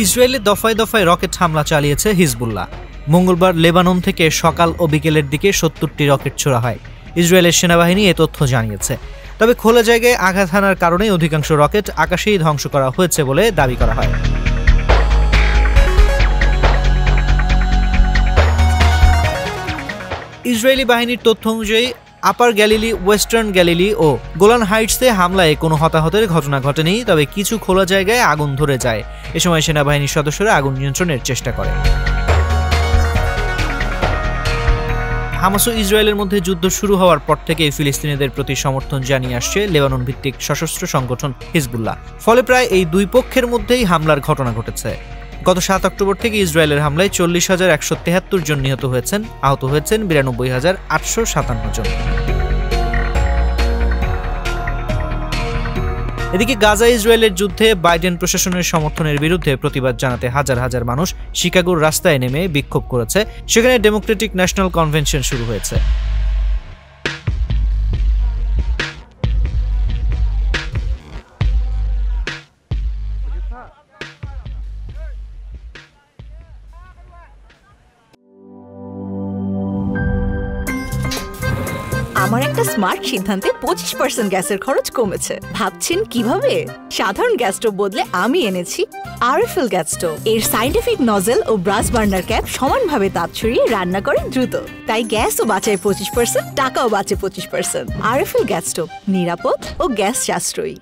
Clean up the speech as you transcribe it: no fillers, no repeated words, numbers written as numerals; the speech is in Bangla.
ইসরায়েলে দফায় দফায় রকেট হামলা চালিয়েছে হিজবুল্লাহ। মঙ্গলবার লেবানন থেকে সকাল ও বিকেলের দিকে ৭০টি রকেট ছোড়া হয়। ইসরায়েলের সেনাবাহিনী এ তথ্য জানিয়েছে। তবে খোলা জায়গায় আঘাত হানার কারণে অধিকাংশ রকেট আকাশেই ধ্বংস করা হয়েছে বলে দাবি করা হয়। ইসরায়েলি বাহিনীর তথ্য অনুযায়ী আপার গ্যালিলি, ওয়েস্টার্ন গ্যালিলি ও গোলান হাইটসে হামলায় কোনো হতাহতের ঘটনা ঘটেনি, তবে কিছু খোলা জায়গায় আগুন ধরে যায়। এ সময় সেনাবাহিনীর সদস্যরা আগুন নিয়ন্ত্রণের চেষ্টা করে। হামাস ও ইসরায়েলের মধ্যে যুদ্ধ শুরু হওয়ার পর থেকেই ফিলিস্তিনিদের প্রতি সমর্থন জানিয়ে আসছে লেবানন ভিত্তিক সশস্ত্র সংগঠন হিজবুল্লাহ। ফলে প্রায় এই দুই পক্ষের মধ্যেই হামলার ঘটনা ঘটেছে। গত ৭ অক্টোবর থেকে ইসরায়েলের হামলায় ৪০,১৭৩ জন নিহত হয়েছেন, আহত হয়েছেন ৯২,৮৫৭ জন। এদিকে গাজা ইসরায়েলের যুদ্ধে বাইডেন প্রশাসনের সমর্থনের বিরুদ্ধে প্রতিবাদ জানাতে হাজার হাজার মানুষ শিকাগোর রাস্তায় নেমে বিক্ষোভ করেছে। সেখানে ডেমোক্রেটিক ন্যাশনাল কনভেনশন শুরু হয়েছে। আমার একটা স্মার্ট সিদ্ধান্তে 25% গ্যাসের খরচ কমেছে। ভাবছেন কিভাবে? সাধারণ গ্যাস স্টোভ বদলে আমি এনেছি আরএফএল গ্যাস স্টোভ। এর সাইন্টিফিক নজল ও ব্রাস বার্নার ক্যাপ সমানভাবে তাপ ছড়িয়ে রান্না করে দ্রুত। তাই গ্যাসও বাঁচায় 25%, টাকাও বাঁচে 25%। আরএফএল গ্যাস স্টোভ নিরাপদ ও গ্যাস সাশ্রয়ী।